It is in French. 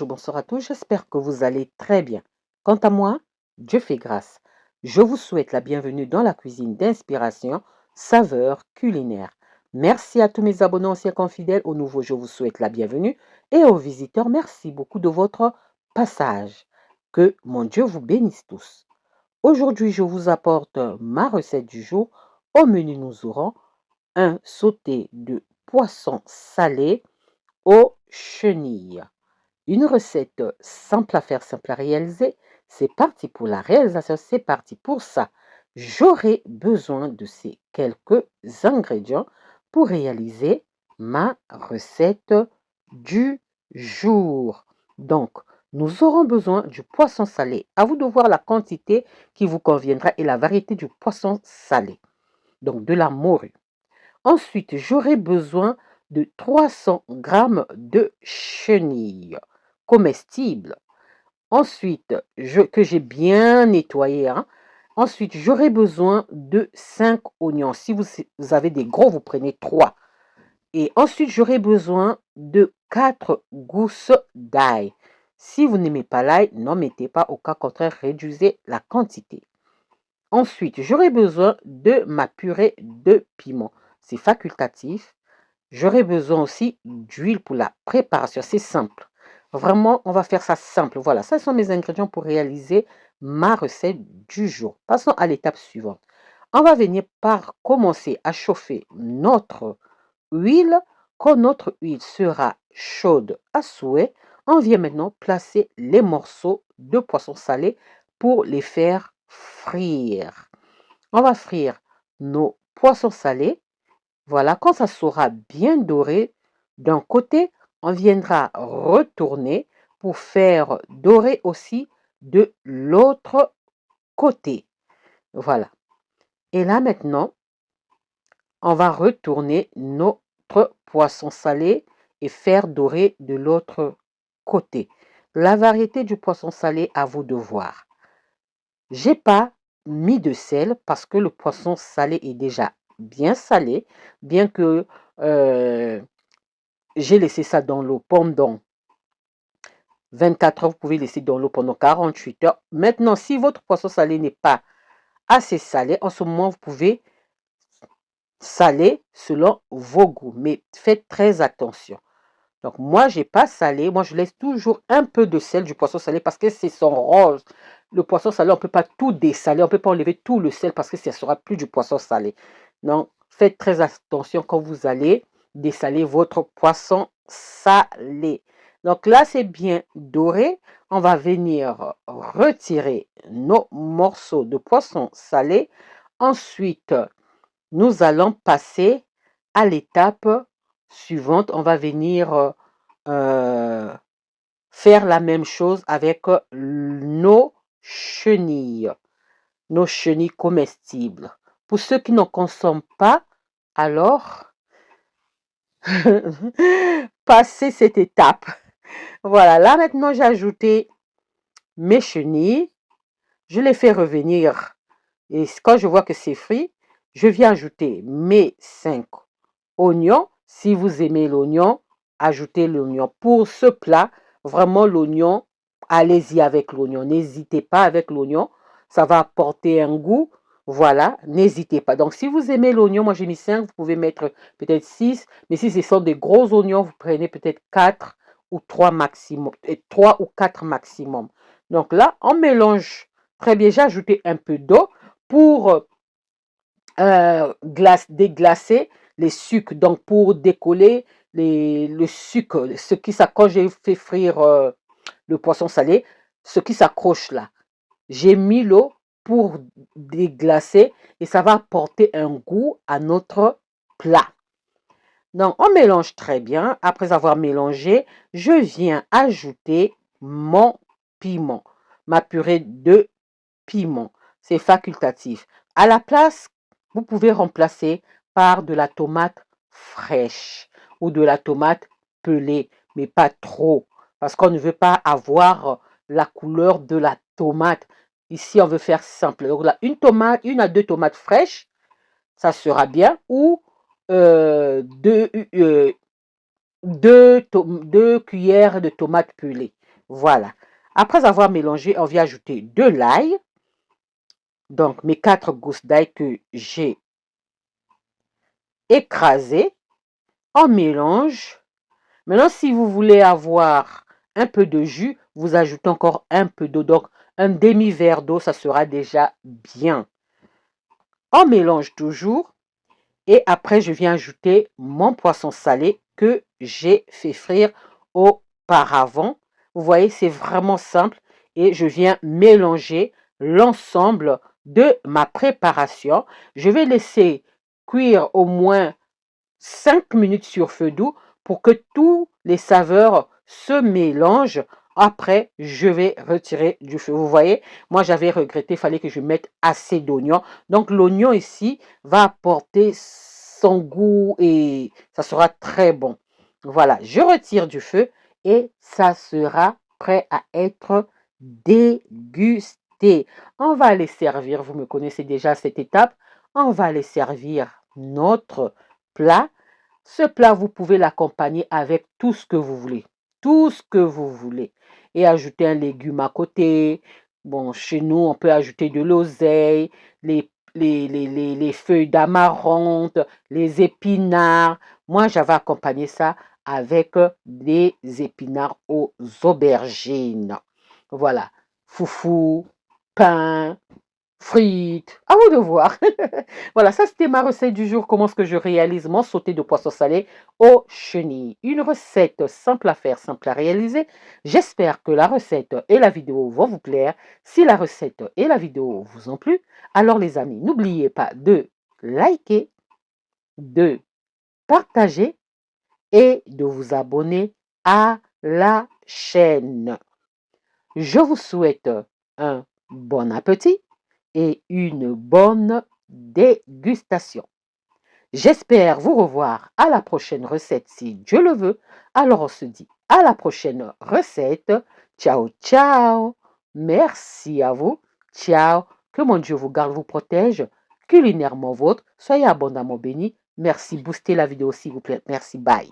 bonjour, bonsoir à tous. J'espère que vous allez très bien. Quant à moi, Dieu fait grâce. Je vous souhaite la bienvenue dans la cuisine d'inspiration, saveur culinaire. Merci à tous mes abonnés anciens confidèles. Aux nouveaux, je vous souhaite la bienvenue. Et aux visiteurs, merci beaucoup de votre passage. Que mon Dieu vous bénisse tous. Aujourd'hui, je vous apporte ma recette du jour. Au menu, nous aurons un sauté de poisson salé aux chenilles. Une recette simple à faire, simple à réaliser. C'est parti pour la réalisation, c'est parti pour ça. J'aurai besoin de ces quelques ingrédients pour réaliser ma recette du jour. Donc, nous aurons besoin du poisson salé. À vous de voir la quantité qui vous conviendra et la variété du poisson salé. Donc, de la morue. Ensuite, j'aurai besoin de 300 g de chenilles comestibles. Ensuite, que j'ai bien nettoyé. Ensuite, j'aurai besoin de 5 oignons. Si vous avez des gros, vous prenez 3. Et ensuite, j'aurai besoin de 4 gousses d'ail. Si vous n'aimez pas l'ail, n'en mettez pas. Au cas contraire, réduisez la quantité. Ensuite, j'aurai besoin de ma purée de piment. C'est facultatif. J'aurai besoin aussi d'huile pour la préparation. C'est simple. Vraiment, on va faire ça simple. Voilà, ce sont mes ingrédients pour réaliser ma recette du jour. Passons à l'étape suivante. On va venir par commencer à chauffer notre huile. Quand notre huile sera chaude à souhait, on vient maintenant placer les morceaux de poisson salé pour les faire frire. On va frire nos poissons salés. Voilà, quand ça sera bien doré d'un côté, on viendra retourner pour faire dorer aussi de l'autre côté. Voilà. Et là maintenant, on va retourner notre poisson salé et faire dorer de l'autre côté. La variété du poisson salé, à vous de voir. J'ai pas mis de sel parce que le poisson salé est déjà bien salé, bien que j'ai laissé ça dans l'eau pendant 24 heures. Vous pouvez laisser dans l'eau pendant 48 heures. Maintenant, si votre poisson salé n'est pas assez salé, en ce moment, vous pouvez saler selon vos goûts. Mais faites très attention. Donc, moi, je n'ai pas salé. Moi, je laisse toujours un peu de sel du poisson salé parce que c'est son rose. Le poisson salé, on ne peut pas tout dessaler. On ne peut pas enlever tout le sel parce que ça ne sera plus du poisson salé. Donc, faites très attention quand vous allez dessaler votre poisson salé. Donc là, c'est bien doré. On va venir retirer nos morceaux de poisson salé. Ensuite, nous allons passer à l'étape suivante. On va venir faire la même chose avec nos chenilles comestibles. Pour ceux qui n'en consomment pas, alors passez cette étape. Voilà, là maintenant j'ai ajouté mes chenilles, je les fais revenir et quand je vois que c'est frit, je viens ajouter mes 5 oignons. Si vous aimez l'oignon, ajoutez l'oignon. Pour ce plat, vraiment l'oignon, allez-y avec l'oignon. N'hésitez pas avec l'oignon, ça va apporter un goût. Voilà, n'hésitez pas. Donc, si vous aimez l'oignon, moi j'ai mis 5, vous pouvez mettre peut-être 6. Mais si ce sont des gros oignons, vous prenez peut-être 4 ou 3 maximum. 3 ou 4 maximum. Donc là, on mélange très bien. J'ai ajouté un peu d'eau pour déglacer les sucres. Donc, pour décoller le sucre, ce qui s'accroche, j'ai fait frire le poisson salé, ce qui s'accroche là. J'ai mis l'eau pour déglacer et ça va apporter un goût à notre plat. Donc, on mélange très bien. Après avoir mélangé, je viens ajouter mon piment, ma purée de piment. C'est facultatif. À la place, vous pouvez remplacer par de la tomate fraîche ou de la tomate pelée, mais pas trop, parce qu'on ne veut pas avoir la couleur de la tomate. Ici, on veut faire simple. Donc là, une à deux tomates fraîches, ça sera bien, ou deux cuillères de tomates pelées. Voilà. Après avoir mélangé, on vient ajouter de l'ail. Donc, mes 4 gousses d'ail que j'ai écrasées. On mélange. Maintenant, si vous voulez avoir un peu de jus, vous ajoutez encore un peu d'eau. Donc, un demi-verre d'eau, ça sera déjà bien. On mélange toujours. Et après, je viens ajouter mon poisson salé que j'ai fait frire auparavant. Vous voyez, c'est vraiment simple. Et je viens mélanger l'ensemble de ma préparation. Je vais laisser cuire au moins 5 minutes sur feu doux pour que tous les saveurs se mélangent. Après, je vais retirer du feu. Vous voyez, moi j'avais regretté, il fallait que je mette assez d'oignons. Donc l'oignon ici va apporter son goût et ça sera très bon. Voilà, je retire du feu et ça sera prêt à être dégusté. On va aller servir, vous me connaissez déjà cette étape, on va aller servir notre plat. Ce plat, vous pouvez l'accompagner avec tout ce que vous voulez. Tout ce que vous voulez. Et ajouter un légume à côté. Bon, chez nous, on peut ajouter de l'oseille, les feuilles d'amarante, les épinards. Moi, j'avais accompagné ça avec des épinards aux aubergines. Voilà. Foufou, pain, frites, à vous de voir. Voilà, ça c'était ma recette du jour. Comment est-ce que je réalise mon sauté de poisson salé aux chenilles. Une recette simple à faire, simple à réaliser. J'espère que la recette et la vidéo vont vous plaire. Si la recette et la vidéo vous ont plu, alors les amis, n'oubliez pas de liker, de partager et de vous abonner à la chaîne. Je vous souhaite un bon appétit et une bonne dégustation. J'espère vous revoir à la prochaine recette si Dieu le veut. Alors on se dit à la prochaine recette. Ciao, ciao. Merci à vous. Ciao. Que mon Dieu vous garde, vous protège. Culinairement vôtre. Soyez abondamment bénis. Merci. Boostez la vidéo s'il vous plaît. Merci. Bye.